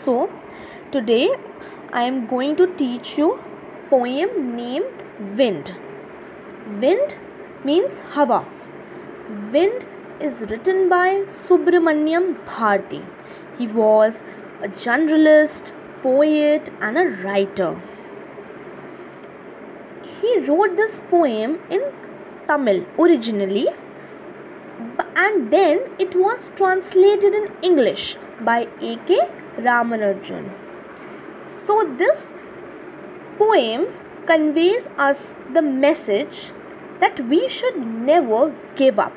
So today I am going to teach you poem named Wind. Wind means Hawa. Wind is written by Subramanyam Bharati. He was a journalist, poet and a writer. He wrote this poem in Tamil originally, and then it was translated in English by A.K. Ramanujan. So this poem conveys us the message that we should never give up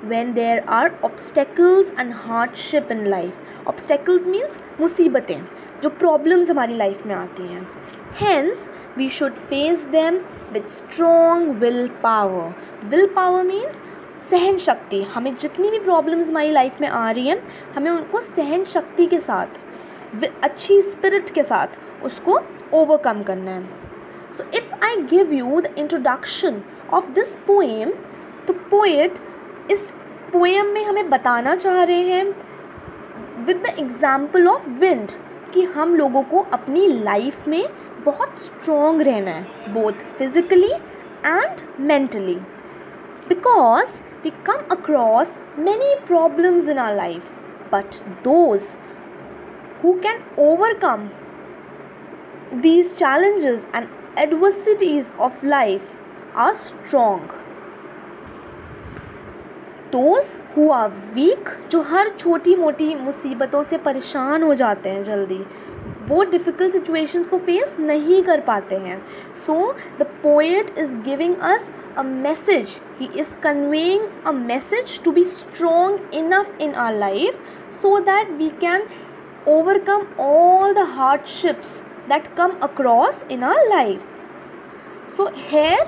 when there are obstacles and hardship in life. Obstacles means मुसीबतें, जो problems हमारी life में आती हैं. Hence we should face them with strong willpower. Willpower means सहन शक्ति. हमें जितनी भी प्रॉब्लम्स हमारी लाइफ में आ रही हैं, हमें उनको सहन शक्ति के साथ, अच्छी स्पिरिट के साथ उसको ओवरकम करना है. So if I give you the introduction of this poem, तो पोएट इस पोएम में हमें बताना चाह रहे हैं with the example of wind कि हम लोगों को अपनी लाइफ में बहुत स्ट्रॉन्ग रहना है, both physically and mentally, because we come across many problems in our life, but those who can overcome these challenges and adversities of life are strong. Those who are weak, जो हर छोटी मोटी मुसीबतों से परेशान हो जाते हैं जल्दी, वो डिफ़िकल्ट सिचुएशंस को फेस नहीं कर पाते हैं. So the poet is giving us a message. He is conveying a message to be strong enough in our life so that we can overcome all the hardships that come across in our life. So here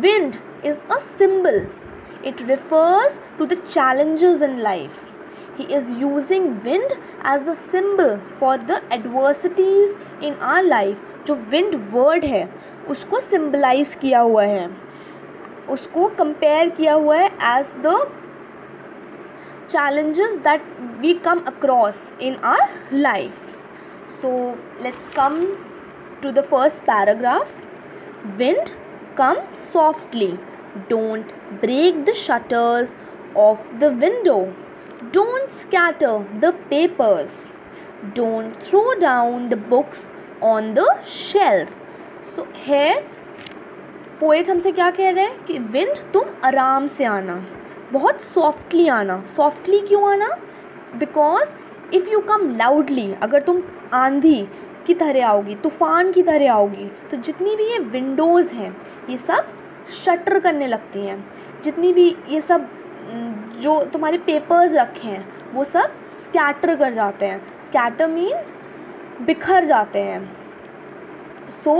wind is a symbol. It refers to the challenges in life. He is using wind as the symbol for the adversities in our life. जो wind word है उसको symbolize किया हुआ है, उसको compare किया हुआ है as the challenges that we come across in our life. So let's come to the first paragraph. Wind, come softly. Don't break the shutters of the window. Don't scatter the papers. Don't throw down the books on the shelf. So here poet हमसे क्या कह रहे हैं कि wind, तुम आराम से आना, बहुत सॉफ्टली आना. सॉफ्टली क्यों आना? Because if you come loudly, अगर तुम आंधी की तरह आओगी, तूफ़ान की तरह आओगी, तो जितनी भी ये विंडोज़ हैं ये सब शटर करने लगती हैं. जितनी भी ये सब जो तुम्हारे पेपर्स रखे हैं वो सब स्कैटर कर जाते हैं. स्कैटर मीन्स बिखर जाते हैं. So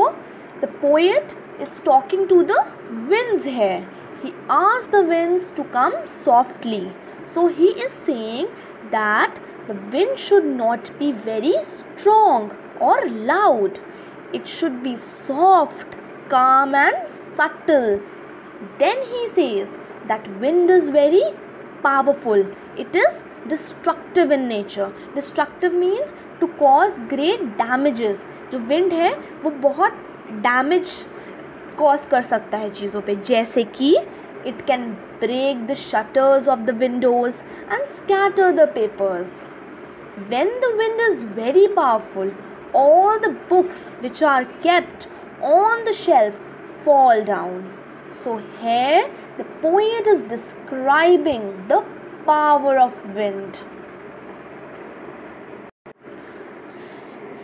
the poet is talking to the winds here. He asked the winds to come softly. So he is saying that the wind should not be very strong or loud. It should be soft, calm and subtle. Then he says that wind is very powerful. It is destructive in nature. Destructive means to cause great damages. जो wind है वो बहुत damage cause कर सकता है चीज़ों पे, जैसे कि it can break the shutters of the windows and scatter the papers. When the wind is very powerful, all the books which are kept on the shelf fall down. So here the poet is describing the power of wind.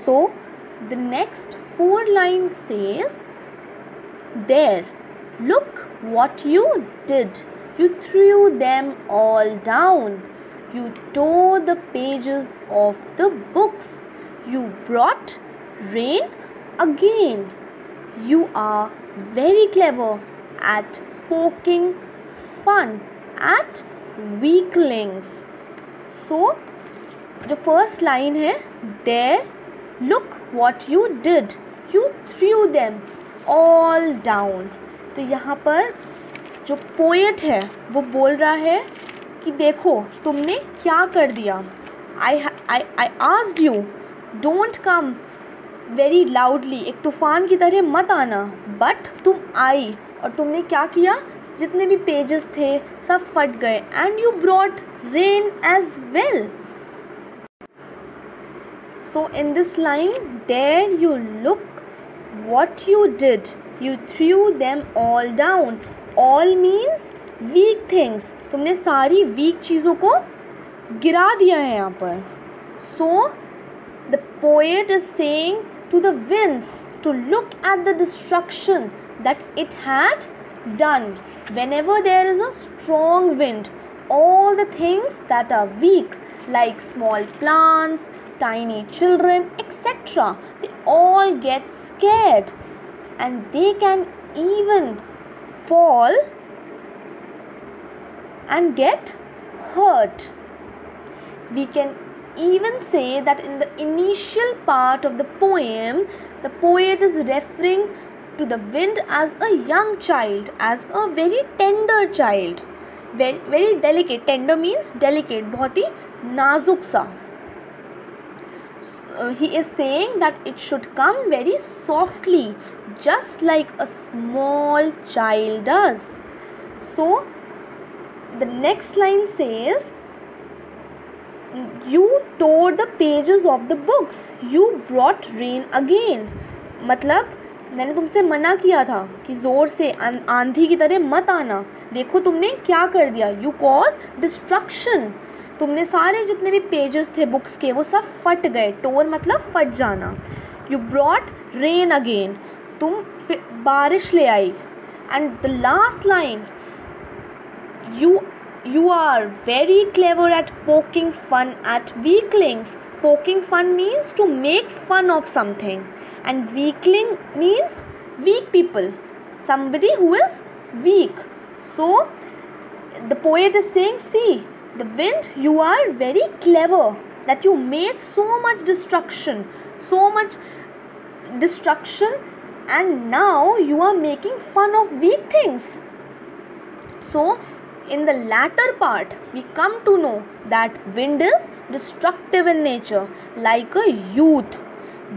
So the next 4 lines says, there, look what you did. You threw them all down. You tore the pages of the books. You brought rain again. You are very clever at poking fun at weaklings. So, the first line है, there, look what you did. You threw them all down. तो यहाँ पर जो poet है वो बोल रहा है कि देखो तुमने क्या कर दिया. I asked you don't come very loudly, एक तूफ़ान की तरह मत आना, बट तुम आई और तुमने क्या किया, जितने भी पेजेस थे सब फट गए, and you brought rain as well. So in this line, there you look what you did. You threw them all down. All means weak things. तुमने सारी weak चीज़ों को गिरा दिया है यहाँ पर. So the poet is saying to the winds to look at the destruction that it had done. Whenever there is a strong wind, all the things that are weak, like small plants, tiny children, etc., they all get scared and they can even fall and get hurt. We can even say that in the initial part of the poem, the poet is referring to the wind as a young child, as a very tender child, very delicate. Tender means delicate, बहुत ही नाजुक सा. He is saying that it should come very softly, just like a small child does. So the next line says, you tore the pages of the books, you brought rain again. मतलब मैंने तुमसे मना किया था कि ज़ोर से आंधी की तरह मत आना, देखो तुमने क्या कर दिया. You caused destruction. तुमने सारे जितने भी पेजेस थे बुक्स के वो सब फट गए. टोर मतलब फट जाना. यू ब्रॉट रेन अगेन, तुम बारिश ले आई. And the last line, you are very clever at poking fun at weaklings. Poking fun means to make fun of something, and weakling means weak people, somebody who is weak. So the poet is saying, see, the wind, you are very clever that you made so much destruction, and now you are making fun of weak things. So in the latter part, we come to know that wind is destructive in nature, like a youth,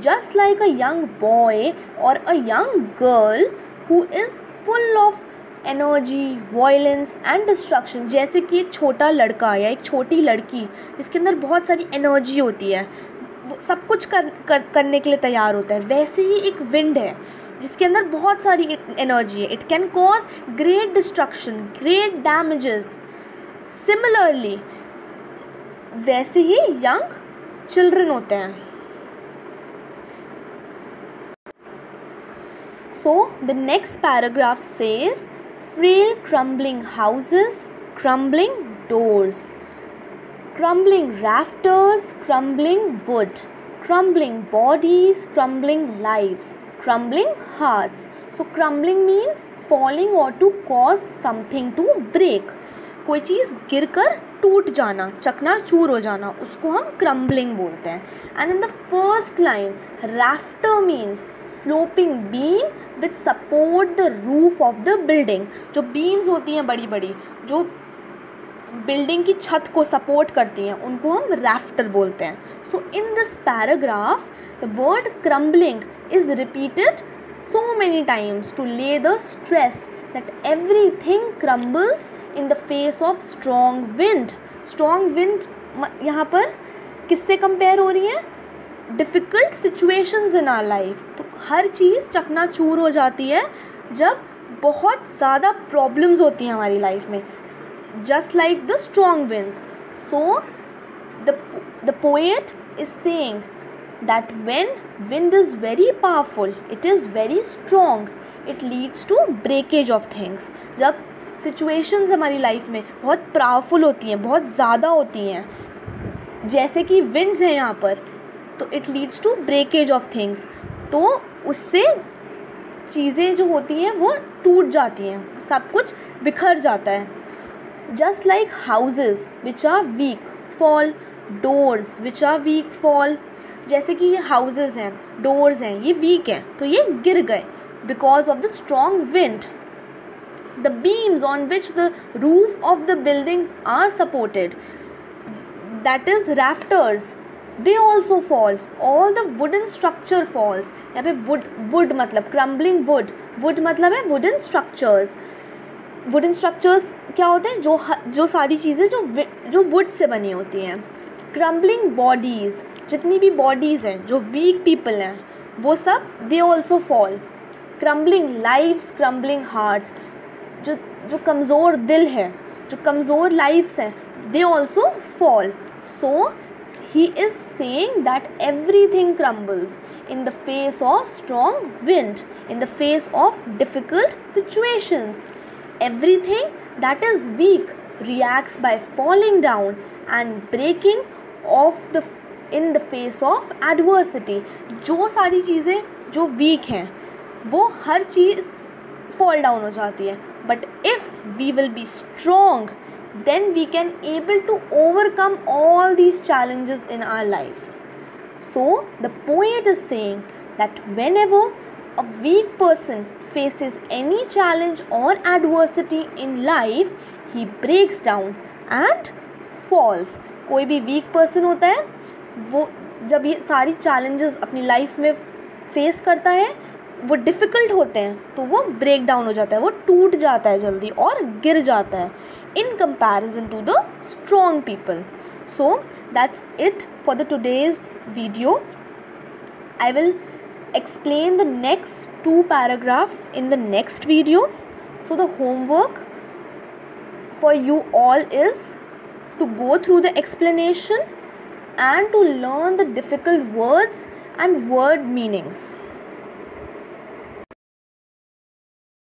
just like a young boy or a young girl who is full of energy, violence and destruction. जैसे कि एक छोटा लड़का या एक छोटी लड़की जिसके अंदर बहुत सारी एनर्जी होती है, वो सब कुछ करने के लिए तैयार होता है, वैसे ही एक विंड है जिसके अंदर बहुत सारी एनर्जी है. It can cause great destruction, great damages. Similarly वैसे ही यंग चिल्ड्रन होते हैं. So the next paragraph says, frail crumbling houses, crumbling doors, crumbling rafters, crumbling wood, crumbling bodies, crumbling lives, crumbling hearts. So crumbling means falling or to cause something to break. कोई चीज़ गिरकर टूट जाना, चकनाचूर हो जाना, उसको हम क्रम्बलिंग बोलते हैं. And in the first line, rafter means sloping beam width support the roof of the building. जो बीम्स होती हैं बड़ी बड़ी, जो बिल्डिंग की छत को सपोर्ट करती हैं, उनको हम राफ्टर बोलते हैं. So in this paragraph the word crumbling is repeated so many times to lay the stress that everything crumbles in the face of strong wind. Strong wind यहाँ पर किससे कंपेयर हो रही है? Difficult situations in our life. तो हर चीज़ चकनाचूर हो जाती है जब बहुत ज़्यादा प्रॉब्लम्स होती हैं हमारी लाइफ में, just like the strong winds. So the poet is saying that when wind is very powerful, it is very strong, it leads to breakage of things. जब situations हमारी लाइफ में बहुत पावरफुल होती हैं, बहुत ज़्यादा होती हैं, जैसे कि winds हैं यहाँ पर, तो it leads to breakage of things. तो उससे चीज़ें जो होती हैं वो टूट जाती हैं, सब कुछ बिखर जाता है. Just like houses which are weak fall, doors which are weak fall. जैसे कि ये हाउसेस हैं, डोर्स हैं, ये वीक हैं तो ये गिर गए because of the strong wind. The beams on which the roof of the buildings are supported, that is rafters, they also fall. All the wooden structure falls. यहाँ पे wood मतलब crumbling wood मतलब है wooden structures. वुडन स्ट्रक्चर्स क्या होते हैं? जो सारी चीज़ें जो वुड से बनी होती हैं. क्रम्बलिंग बॉडीज़, जितनी भी बॉडीज़ हैं, जो वीक पीपल हैं, वो सब they also fall. Crumbling lifes, crumbling hearts, जो कमज़ोर दिल है, जो कमज़ोर लाइफ्स हैं, they also fall. So he is saying that everything crumbles in the face of strong wind, in the face of difficult situations. Everything that is weak reacts by falling down and breaking off in the face of adversity. जो सारी चीज़ें जो weak हैं वो हर चीज़ fall down हो जाती है. But if we will be strong, then we can able to overcome all these challenges in our life. So the poet is saying that whenever a weak person faces any challenge or adversity in life, he breaks down and falls. कोई भी weak person होता है, वो जब ये सारी challenges अपनी life में face करता है, वो difficult होते हैं, तो वो break down हो जाता है, वो टूट जाता है जल्दी और गिर जाता है in comparison to the strong people. So that's it for the today's video. I will explain the next 2 paragraphs in the next video. So the homework for you all is to go through the explanation and to learn the difficult words and word meanings.